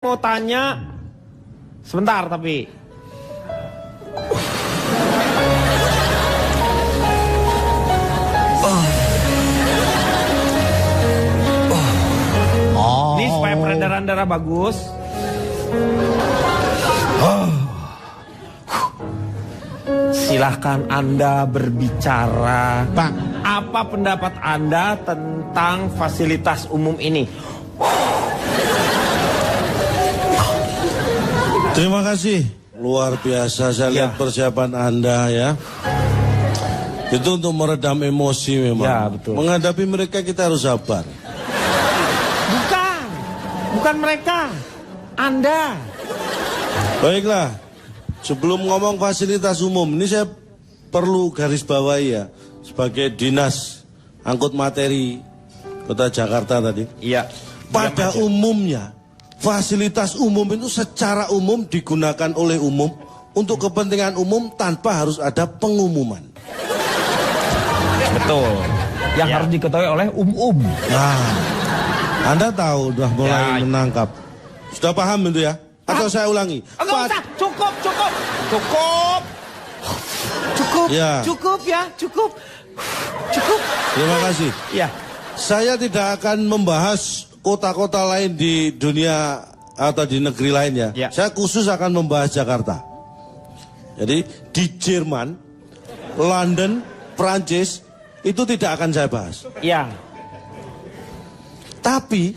Mau tanya sebentar tapi ini supaya peredaran darah bagus. Silahkan Anda berbicara. Pak, apa pendapat Anda tentang fasilitas umum ini? terima kasih. Luar biasa saya lihat persiapan Anda ya. Itu untuk meredam emosi memang. Ya, betul. Menghadapi mereka kita harus sabar. Bukan mereka, Anda. Baiklah, sebelum ngomong fasilitas umum, ini saya perlu garis bawahi ya. Sebagai dinas angkut materi Kota Jakarta tadi. Iya. Pada umumnya, fasilitas umum itu secara umum digunakan oleh umum untuk kepentingan umum tanpa harus ada pengumuman. Betul. Yang harus diketahui oleh Nah, Anda tahu udah mulai menangkap. Sudah paham itu ya? Atau saya ulangi? Enggak usah, cukup. Ya. Cukup. Terima kasih. Ya. Saya tidak akan membahas kota-kota lain di dunia atau di negeri lainnya. Ya. Saya khusus akan membahas Jakarta. Jadi di Jerman, London, Prancis itu tidak akan saya bahas. Ya. Tapi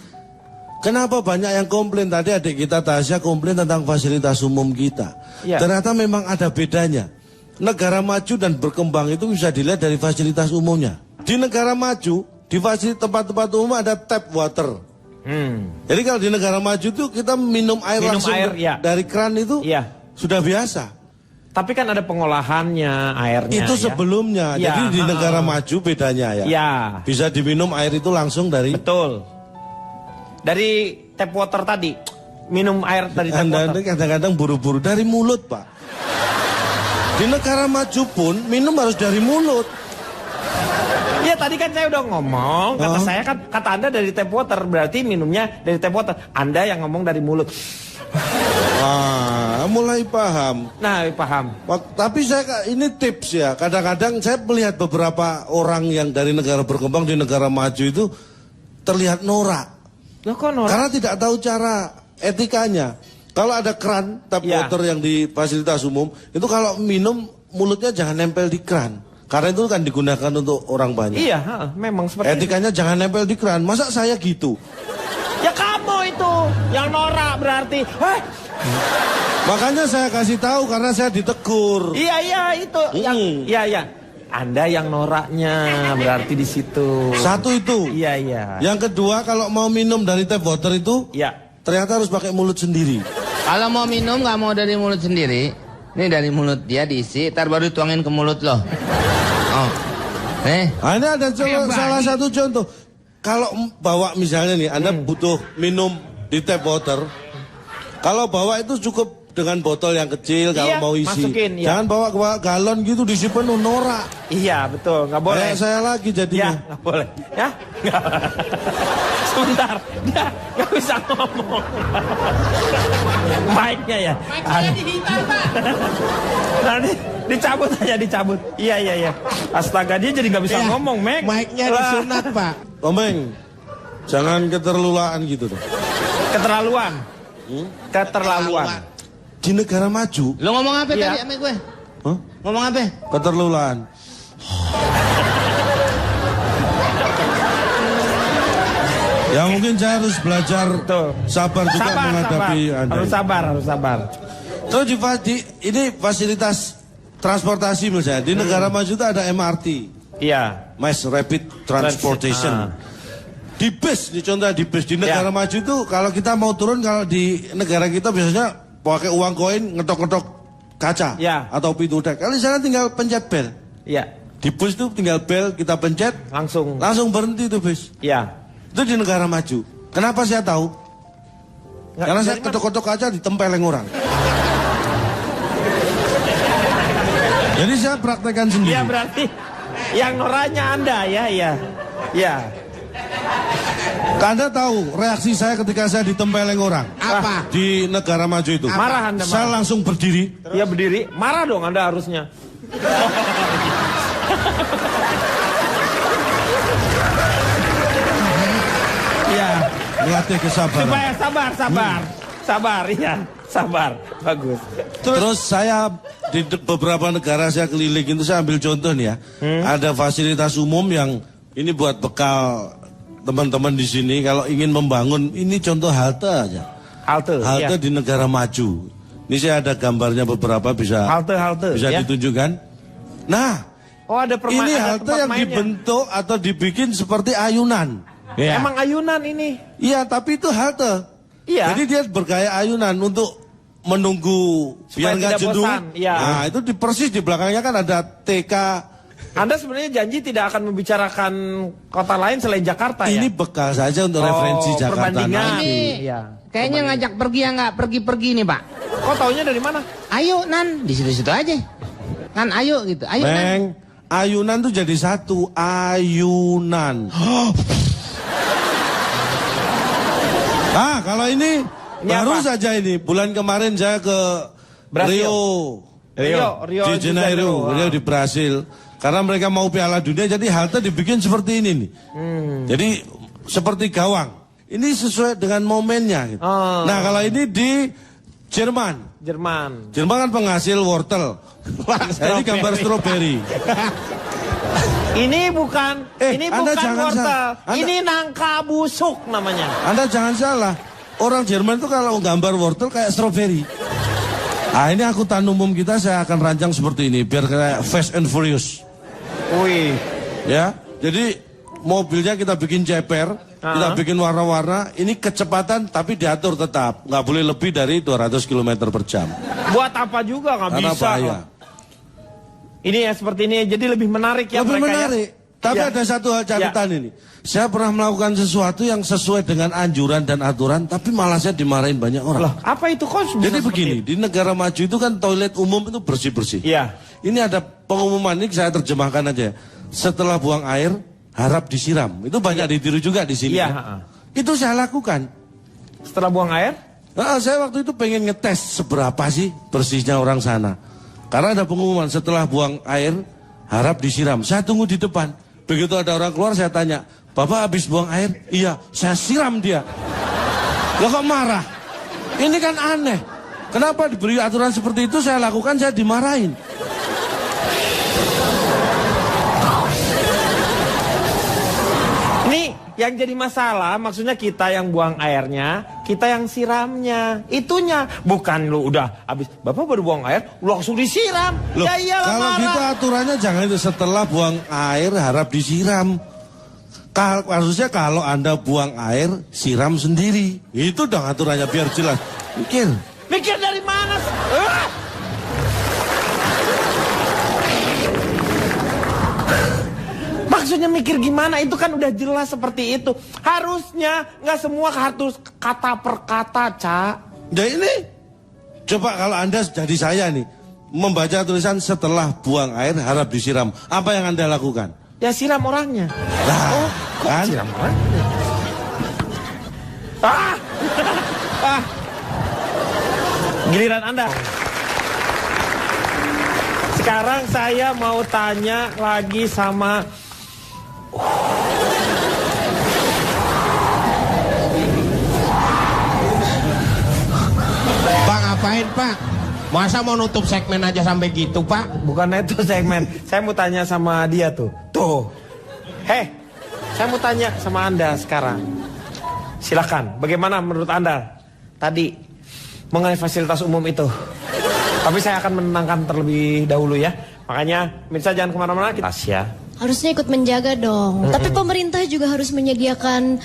kenapa banyak yang komplain? Tadi adik kita Tasya komplain tentang fasilitas umum kita. Ya. Ternyata memang ada bedanya. Negara maju dan berkembang itu bisa dilihat dari fasilitas umumnya. Di negara maju, di fasilitas tempat-tempat umum ada tap water. Jadi kalau di negara maju itu kita minum air langsung dari keran itu sudah biasa. Tapi kan ada pengolahannya airnya. Itu sebelumnya. Ya. Jadi di negara maju bedanya ya. Ya. Bisa diminum air itu langsung dari. Betul. Dari tap water tadi. Minum air dari tap water. Anda kadang-kadang buru-buru dari mulut, Pak. Di negara maju pun minum harus dari mulut. Ya tadi kan saya udah ngomong, kata Anda dari tap water, berarti minumnya dari tap water. Anda yang ngomong dari mulut. Mulai paham. Nah, paham. Tapi saya ini tips ya. Kadang-kadang saya melihat beberapa orang yang dari negara berkembang di negara maju itu terlihat norak. Loh kok norak? Karena tidak tahu cara etikanya. Kalau ada keran tap water yang di fasilitas umum, itu kalau minum mulutnya jangan nempel di keran. Karena itu kan digunakan untuk orang banyak. Iya, memang seperti etikanya itu. Jangan nempel di keran. Masa saya gitu? Ya kamu itu yang norak berarti. Makanya saya kasih tahu karena saya ditegur. Iya itu. Iya. Anda yang noraknya berarti di situ. Satu itu. Iya. Yang kedua kalau mau minum dari tap water itu, ternyata harus pakai mulut sendiri. Kalau mau minum nggak mau dari mulut sendiri, ini dari mulut dia diisi, ntar baru dituangin ke mulut loh. Ini ada salah satu contoh. Kalau bawa misalnya nih, Anda butuh minum di tap water. Kalau bawa itu cukup dengan botol yang kecil kalau mau isi. Masukin, Jangan bawa galon gitu diisi penuh, norak. Iya betul, nggak boleh. Saya lagi jadinya. Ya nggak boleh. Ya. Sebentar, dia nggak bisa ngomong. Mic-nya ya. Mic-nya dihitar, Pak. Nanti dicabut. Iya. Astaga, dia jadi nggak bisa ngomong, Mek. Mic-nya disunat, Pak. Omeng, jangan keterlulaan gitu dong. Keterlaluan. Di negara maju. Lo ngomong apa tadi sama gue? Ngomong apa? Keterlulaan. Ya mungkin saya harus belajar sabar juga menghadapi Anda. Harus sabar. Terus ini fasilitas transportasi misalnya. Di negara maju itu ada MRT. Iya. Mass Rapid Transportation. Di bus, contohnya di bus. Di negara maju itu kalau kita mau turun, kalau di negara kita biasanya pakai uang koin ngetok-ngetok kaca. Atau pintu dek. Kalau di sana tinggal pencet bel. Iya. Di bus itu tinggal bel, kita pencet. Langsung berhenti itu bus. Iya. Itu di negara maju. Kenapa saya tahu? Karena saya ketok-ketok kaca ditempeleng orang. Jadi saya praktekkan sendiri. Iya berarti yang noranya Anda ya. Anda tahu reaksi saya ketika saya ditempeleng orang? Apa? Di negara maju itu. Marah Anda, Saya marah. langsung berdiri. Iya berdiri, marah dong Anda harusnya. Iya, Melatih kesabaran. supaya sabar, iya, sabar, bagus. Terus saya di beberapa negara saya keliling itu saya ambil contoh nih ya. Ada fasilitas umum yang ini buat bekal teman-teman di sini kalau ingin membangun, ini contoh halte aja. Halte Halte iya. di negara maju. Ini saya ada gambarnya beberapa bisa Halte, bisa ya. ditunjukkan. Nah, Oh ada permainan. ini halte yang dibentuk atau dibikin seperti ayunan. Iya. Emang ayunan ini. Iya, tapi itu halte. Iya. Jadi dia bergaya ayunan untuk menunggu biar Supaya nggak tidak jenuh. bosan, iya. Nah, itu persis di belakangnya kan ada TK. Anda sebenarnya janji tidak akan membicarakan kota lain selain Jakarta ya? Ini bekal saja untuk referensi Jakarta perbandingan. nanti. Ini Iya. kayaknya ngajak pergi ya nggak pergi-pergi nih Pak. Kok taunya dari mana? Ayo Nan, di situ-situ aja. Kan ayo gitu, ayo Nan. Beng, ayunan tuh jadi satu, ayunan. Ah, kalau ini baru apa? saja ini bulan kemarin saya ke Brasil. Rio di Janeiro, Rio di Brasil. Karena mereka mau Piala Dunia, jadi halte dibikin seperti ini nih. Jadi seperti gawang. Ini sesuai dengan momennya. Gitu. Oh. Nah, kalau ini di Jerman. Jerman. Jerman kan penghasil wortel. Ini gambar stroberi. Ini bukan, ini Anda bukan jangan wortel. salah. Ini nangka busuk namanya. Anda jangan salah. Orang Jerman itu kalau gambar wortel kayak stroberi. Ah, ini angkutan umum kita saya akan rancang seperti ini biar kayak Fast and Furious. Wih. Ya. Jadi mobilnya kita bikin ceper, kita bikin warna-warna, ini kecepatan tapi diatur tetap, nggak boleh lebih dari 200 km per jam. Buat apa juga nggak Karena bisa. bahaya. Ini ya seperti ini, jadi lebih menarik ya Lebih mereka menarik. ya. Tapi Ya. ada satu hal catatan ini. Saya pernah melakukan sesuatu yang sesuai dengan anjuran dan aturan, tapi malah saya dimarahin banyak orang. Loh, apa itu kok bisa Jadi seperti begini, itu? di negara maju itu kan toilet umum itu bersih-bersih. Iya. Ini ada pengumuman, ini saya terjemahkan aja. Setelah buang air, harap disiram. Itu banyak ditiru juga di sini. Iya, kan? ha-ha. Itu saya lakukan. Setelah buang air? Nah, saya waktu itu pengen ngetes seberapa sih bersihnya orang sana. Karena ada pengumuman, setelah buang air, harap disiram. Saya tunggu di depan. Begitu ada orang keluar, saya tanya, Bapak habis buang air? Iya, saya siram dia. Loh kok marah? Ini kan aneh. Kenapa diberi aturan seperti itu, saya lakukan, saya dimarahin. Ini yang jadi masalah, maksudnya kita yang buang airnya, kita yang siramnya. Itunya, bukan lu udah habis, Bapak baru buang air, lu langsung disiram. Loh, Ya iyalah kalau marah. gitu aturannya jangan itu setelah buang air harap disiram. Maksudnya kalau Anda buang air, siram sendiri. Itu dong aturannya biar jelas. Mikir. Mikir dari mana? Maksudnya mikir gimana? Itu kan udah jelas seperti itu. Harusnya nggak semua harus kata per kata, Cak. Ya ini, coba kalau Anda jadi saya nih, membaca tulisan setelah buang air harap disiram. Apa yang Anda lakukan? Ya siram orangnya. Nah, kan? Siram orangnya. Ah! Ah! Giliran Anda. Sekarang saya mau tanya lagi sama Pak ngapain Pak? Masa mau nutup segmen aja sampai gitu Pak? bukan itu segmen. Saya mau tanya sama dia tuh. Tuh. Heh, saya mau tanya sama Anda sekarang. Silakan. Bagaimana menurut Anda tadi mengenai fasilitas umum itu? Tapi saya akan menenangkan terlebih dahulu ya. Makanya, pemirsa jangan kemana-mana. Kita ya. Harusnya ikut menjaga dong. Tapi pemerintah juga harus menyediakan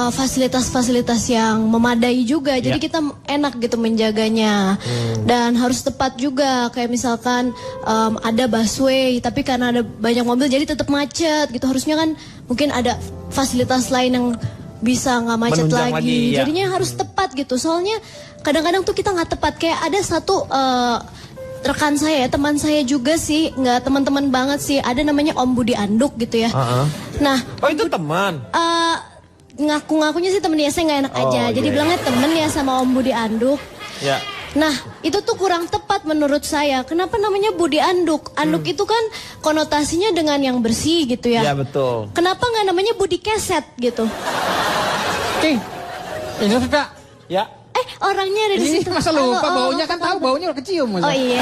fasilitas-fasilitas yang memadai juga. Jadi kita enak gitu menjaganya. Dan harus tepat juga. Kayak misalkan ada busway, tapi karena ada banyak mobil jadi tetap macet gitu. Harusnya kan mungkin ada fasilitas lain yang bisa nggak macet Menunjang lagi. lagi, ya. Jadinya harus tepat gitu. Soalnya kadang-kadang tuh kita nggak tepat. Kayak ada satu rekan saya, teman saya juga sih, nggak teman-teman banget sih. Ada namanya Om Budi Anduk gitu ya. Nah, Oh itu teman. ngaku-ngakunya sih temen dia, saya nggak enak aja. Jadi bilangnya temen ya sama Om Budi Anduk. Ya. Nah, itu tuh kurang tepat menurut saya. Kenapa namanya Budi Anduk? Anduk itu kan konotasinya dengan yang bersih gitu ya. Ya betul. Kenapa nggak namanya Budi Keset gitu? King, ini sudah. Ya. Orangnya ada di Ini situ. masa lupa Halo, baunya kan tahu baunya udah kecium. Masa. Oh iya.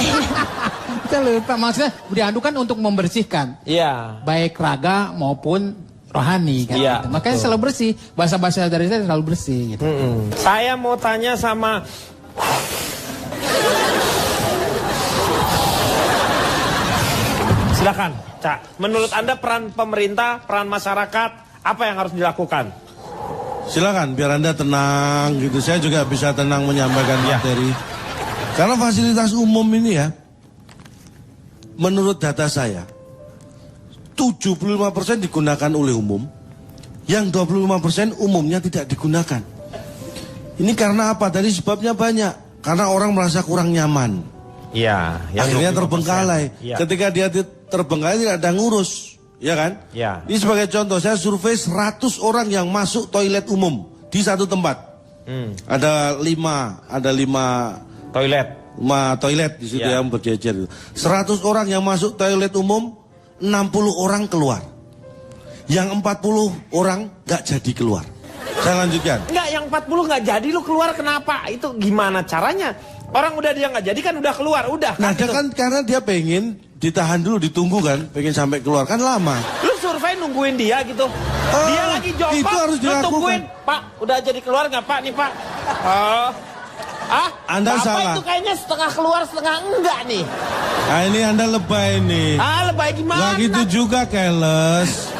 Kita lupa maksudnya Budi Anduk kan untuk membersihkan Iya. baik raga maupun rohani kan. Iya, Gitu. Makanya selalu bersih. Bahasa-bahasa dari saya selalu bersih gitu. Saya mau tanya sama silakan, Cak. Menurut Anda peran pemerintah, peran masyarakat, apa yang harus dilakukan? Silakan biar Anda tenang gitu. Saya juga bisa tenang menyampaikan materi. Karena fasilitas umum ini ya, menurut data saya 75% digunakan oleh umum, yang 25% umumnya tidak digunakan. Ini karena apa? Tadi sebabnya banyak. Karena orang merasa kurang nyaman. Iya. Akhirnya terbengkalai. Iya. Ketika dia terbengkalai tidak ada ngurus. Ya kan? Ya. Ini sebagai contoh, saya survei 100 orang yang masuk toilet umum di satu tempat. Ada 5 toilet di situ Ya. yang berjejer. 100 orang yang masuk toilet umum, 60 orang keluar. Yang 40 orang nggak jadi keluar. Saya lanjutkan. Enggak, yang 40 nggak jadi lu keluar kenapa? Itu gimana caranya? Orang udah dia nggak jadi kan udah keluar, udah. Nah, dia gitu. kan karena dia pengen ditahan dulu, ditunggu kan, pengen sampai keluar kan lama. Lu survei nungguin dia gitu. Dia lagi jomblo. itu harus lu dilakukan. tungguin, Pak, udah jadi keluar nggak Pak nih Pak? Anda Bapak salah. itu kayaknya setengah keluar setengah enggak nih. Nah, ini Anda lebay nih. Lebay gimana? Nggak gitu juga, keles.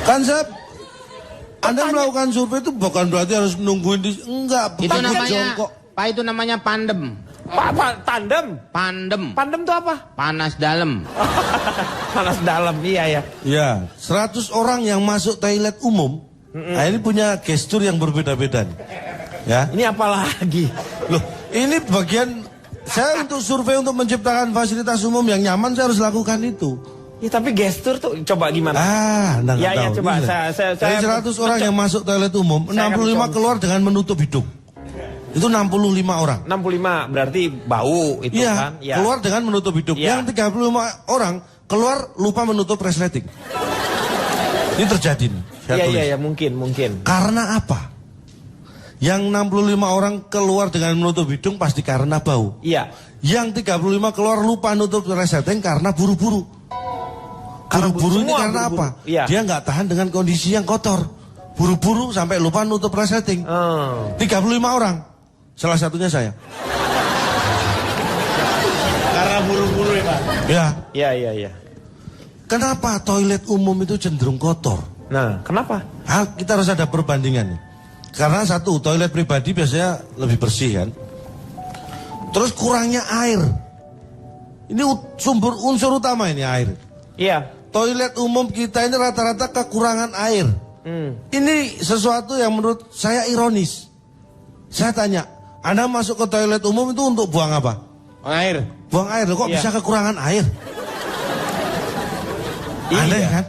Kan Anda melakukan survei itu bukan berarti harus nungguin di enggak, Itu bukan namanya, jongkok. Pak, itu namanya pandem. Pak, tandem. Pandem. Pandem tuh apa? Panas dalam. Panas dalam, iya ya. Ya, 100 orang yang masuk toilet umum, nah ini punya gestur yang berbeda-beda nih. Ya. Ini apa lagi? Loh, ini bagian saya untuk survei untuk menciptakan fasilitas umum yang nyaman, saya harus lakukan itu. Ya tapi gestur tuh coba gimana? Anda nggak Ya, ya, tahu. coba, Ini saya- Dari 100 orang yang masuk toilet umum, Saya akan 65 mencoba. keluar dengan menutup hidung. Itu 65 orang. 65 berarti bau itu Iya, kan? Ya. keluar dengan menutup hidung. Iya. Yang 35 orang keluar lupa menutup resleting. Ini terjadi nih. Saya Iya, tulis. iya, ya, mungkin. Karena apa? Yang 65 orang keluar dengan menutup hidung pasti karena bau. Iya. Yang 35 keluar lupa nutup resleting karena buru-buru. Buru-buru ini semua karena buru-buru. apa? Iya. Dia nggak tahan dengan kondisi yang kotor. Buru-buru sampai lupa nutup resleting. 35 orang. Salah satunya saya. Karena buru-buru ya Pak? Ya. Iya. Kenapa toilet umum itu cenderung kotor? Nah, kenapa? Kita harus ada perbandingan nih. Karena satu, toilet pribadi biasanya lebih bersih kan. Terus kurangnya air. Ini sumber unsur utama ini air. Iya. Toilet umum kita ini rata-rata kekurangan air. Ini sesuatu yang menurut saya ironis. Saya tanya, Anda masuk ke toilet umum itu untuk buang apa? Air. Buang air, loh kok Iya. bisa kekurangan air? Aneh kan?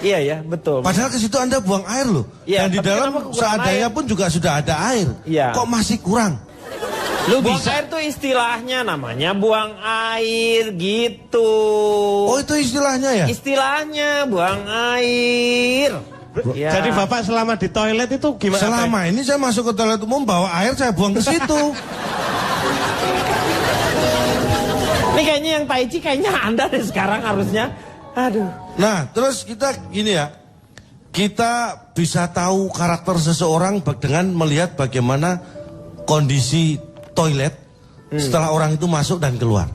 Iya ya, betul. Padahal ke situ Anda buang air loh. Iya, Dan di tapi dalam kenapa kekurangan seadanya air? pun juga sudah ada air. Iya. Kok masih kurang? Lu buang air tuh istilahnya namanya buang air gitu. Oh itu istilahnya ya? Istilahnya buang air. Ya. Jadi Bapak selama di toilet itu gimana? Selama ini saya masuk ke toilet umum bawa air saya buang ke situ. Ini kayaknya yang Tai Chi kayaknya Anda deh sekarang harusnya. Aduh. Nah terus kita gini ya. Kita bisa tahu karakter seseorang dengan melihat bagaimana kondisi toilet setelah orang itu masuk dan keluar.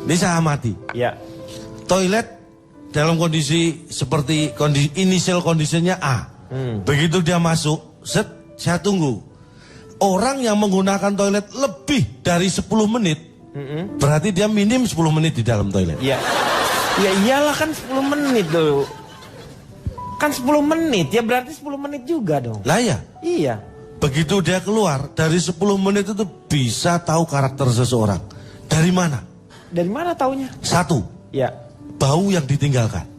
Ini saya amati. Ya. Toilet dalam kondisi seperti initial kondisinya A. Begitu dia masuk, saya tunggu. Orang yang menggunakan toilet lebih dari 10 menit, berarti dia minim 10 menit di dalam toilet. Iya. Ya iyalah kan 10 menit dulu. Kan 10 menit, ya berarti 10 menit juga dong. Lah ya, Iya. begitu dia keluar, dari 10 menit itu bisa tahu karakter seseorang. Dari mana? Dari mana taunya? Satu, Ya. bau yang ditinggalkan.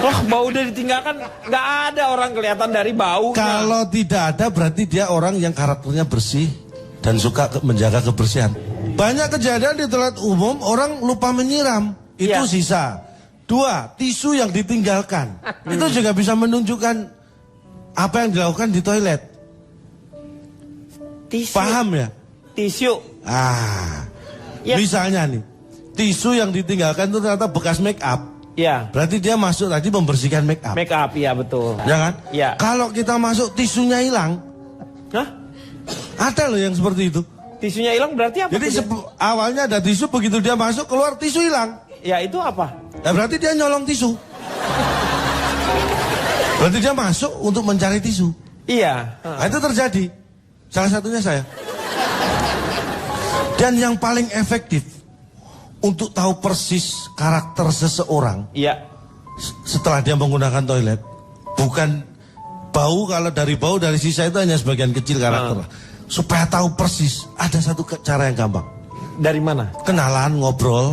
Wah, bau udah ditinggalkan, nggak ada orang kelihatan dari bau. Kalau tidak ada berarti dia orang yang karakternya bersih dan suka menjaga kebersihan. Banyak kejadian di toilet umum orang lupa menyiram, itu Ya. sisa. 2, tisu yang ditinggalkan. Itu juga bisa menunjukkan apa yang dilakukan di toilet. Tisu. Paham ya? Tisu. Ya. Misalnya nih, tisu yang ditinggalkan itu ternyata bekas make up. Ya. Berarti dia masuk tadi membersihkan make up. Make up, ya betul. Ya kan? Ya. Kalau kita masuk tisunya hilang, Hah? ada loh yang seperti itu. Tisunya hilang berarti apa? Jadi tuh? awalnya ada tisu, begitu dia masuk keluar tisu hilang. Ya itu apa? Ya berarti dia nyolong tisu. Berarti dia masuk untuk mencari tisu. Iya. Nah, itu terjadi. Salah satunya saya. Dan yang paling efektif untuk tahu persis karakter seseorang Iya. setelah dia menggunakan toilet, bukan bau. Kalau dari bau dari sisa itu hanya sebagian kecil karakter. Supaya tahu persis, ada satu cara yang gampang. Dari mana? Kenalan, ngobrol,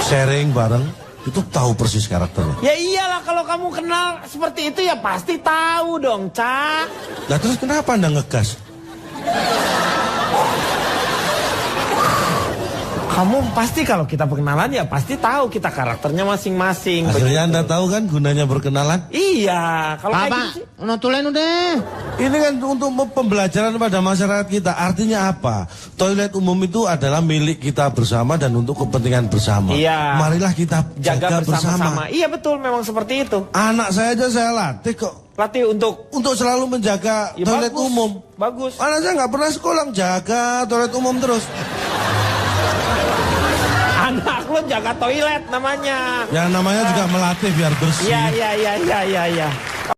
sharing bareng, itu tahu persis karakternya. Ya iyalah, kalau kamu kenal seperti itu ya pasti tahu dong, Cak. Nah terus kenapa Anda ngegas? Kamu pasti kalau kita perkenalan ya pasti tahu kita karakternya masing-masing. Akhirnya begitu. Anda tahu kan gunanya berkenalan? Iya, kalau kayak Apa? gitu sih. Nutulen udah. Ini kan untuk pembelajaran pada masyarakat kita. Artinya apa? Toilet umum itu adalah milik kita bersama dan untuk kepentingan bersama. Iya. Marilah kita Jaga jaga bersama. bersama-sama. Iya betul, memang seperti itu. Anak saya aja saya latih kok Latih untuk selalu menjaga ya, toilet bagus, umum. Bagus. Anak saya nggak pernah sekolah jaga toilet umum terus. Anak lo jaga toilet namanya. Yang namanya juga melatih biar bersih. Iya.